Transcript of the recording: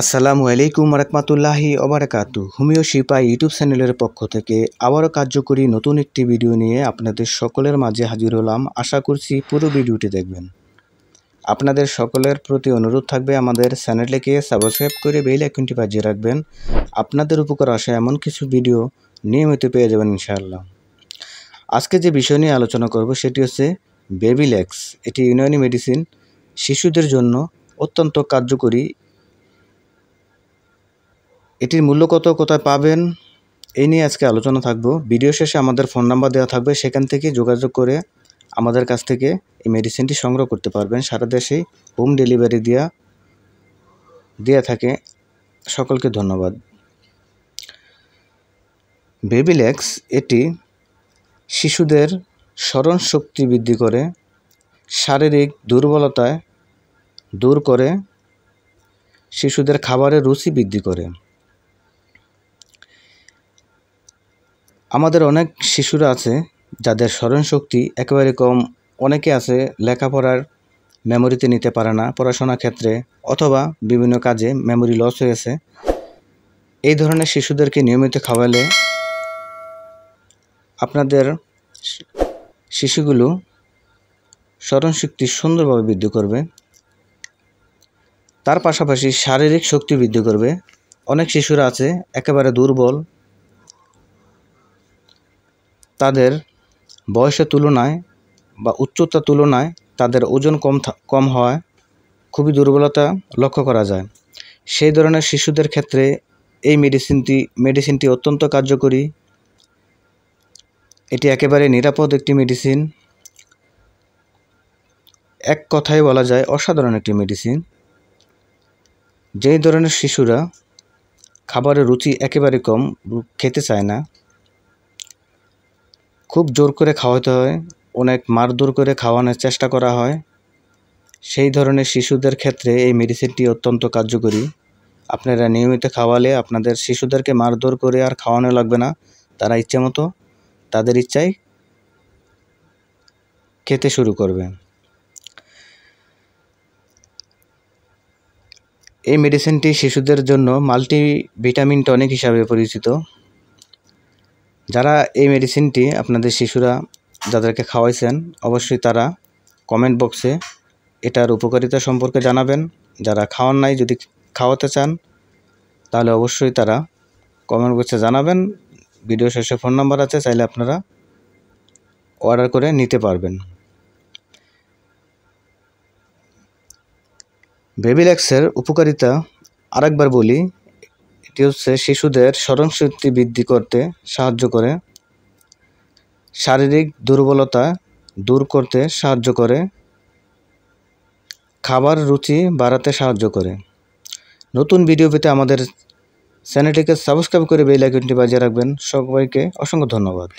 আসসালামু আলাইকুম রহমতুল্লাহি ওবারাকাতু। হোমিও শিপা ইউটিউব চ্যানেলের পক্ষ থেকে আবারও কার্যকরী নতুন একটি ভিডিও নিয়ে আপনাদের সকলের মাঝে হাজির হলাম। আশা করছি পুরো ভিডিওটি দেখবেন। আপনাদের সকলের প্রতি অনুরোধ থাকবে আমাদের চ্যানেলটিকে সাবস্ক্রাইব করে বেল আইকনটি বাজিয়ে রাখবেন। আপনাদের উপকার আসা এমন কিছু ভিডিও নিয়মিত পেয়ে যাবেন ইনশাআল্লাহ। আজকে যে বিষয় নিয়ে আলোচনা করব সেটি হচ্ছে বেবিল্যাক্স। এটি ইউনানি মেডিসিন, শিশুদের জন্য অত্যন্ত কার্যকরী। এটির মূল্য কত, কোথায় পাবেন, এই নিয়ে আজকে আলোচনা থাকবো। ভিডিও শেষে আমাদের ফোন নাম্বার দেওয়া থাকবে, সেখান থেকে যোগাযোগ করে আমাদের কাছ থেকে এই মেডিসিনটি সংগ্রহ করতে পারবেন। সারা দেশেই হোম ডেলিভারি দেওয়া থাকে। সকলকে ধন্যবাদ। বেবিল্যাক্স এটি শিশুদের স্মরণ শক্তি বৃদ্ধি করে, শারীরিক দুর্বলতায় দূর করে, শিশুদের খাবারের রুচি বৃদ্ধি করে। আমাদের অনেক শিশুরা আছে যাদের স্মরণশক্তি একেবারে কম। অনেকে আছে লেখাপড়ার মেমোরিতে নিতে পারে না, পড়াশোনার ক্ষেত্রে অথবা বিভিন্ন কাজে মেমোরি লস হয়েছে। এই ধরনের শিশুদেরকে নিয়মিত খাওয়ালে আপনাদের শিশুগুলো স্মরণশক্তি সুন্দরভাবে বৃদ্ধি করবে, তার পাশাপাশি শারীরিক শক্তি বৃদ্ধি করবে। অনেক শিশুরা আছে একেবারে দুর্বল, তাদের বয়সের তুলনায় বা উচ্চতার তুলনায় তাদের ওজন কম হওয়ায় খুবই দুর্বলতা লক্ষ্য করা যায়। সেই ধরনের শিশুদের ক্ষেত্রে এই মেডিসিনটি অত্যন্ত কার্যকরী। এটি একেবারে নিরাপদ একটি মেডিসিন। এক কথায় বলা যায় অসাধারণ একটি মেডিসিন। যেই ধরনের শিশুরা খাবারের রুচি একেবারে কম, খেতে চায় না, খুব জোর করে খাওয়াতে হয়, অনেক মারধর করে খাওয়ানোর চেষ্টা করা হয়, সেই ধরনের শিশুদের ক্ষেত্রে এই মেডিসিনটি অত্যন্ত কার্যকরী। আপনারা নিয়মিত খাওয়ালে আপনাদের শিশুদেরকে মারধর করে আর খাওয়ানো লাগবে না। তারা ইচ্ছেমতো তাদের ইচ্ছায় খেতে শুরু করবে। এই মেডিসিনটি শিশুদের জন্য মাল্টিভিটামিন টনিক হিসাবে পরিচিত। যারা এই মেডিসিনটি আপনাদের শিশুরা যাদেরকে খাওয়াইছেন, অবশ্যই তারা কমেন্ট বক্সে এটার উপকারিতা সম্পর্কে জানাবেন। যারা খাওয়ান নাই, যদি খাওয়াতে চান তাহলে অবশ্যই তারা কমেন্ট বক্সে জানাবেন। ভিডিও শেষে ফোন নাম্বার আছে, চাইলে আপনারা অর্ডার করে নিতে পারবেন। বেবিল্যাক্সের উপকারিতা আরেকবার বলি। এটি হচ্ছে শিশুদের স্মরণশক্তি বৃদ্ধি করতে সাহায্য করে, শারীরিক দুর্বলতা দূর করতে সাহায্য করে, খাবার রুচি বাড়াতে সাহায্য করে। নতুন ভিডিও পেতে আমাদের চ্যানেলটিকে সাবস্ক্রাইব করে বেল আইকনটি বাজিয়ে রাখবেন। সবাইকে অসংখ্য ধন্যবাদ।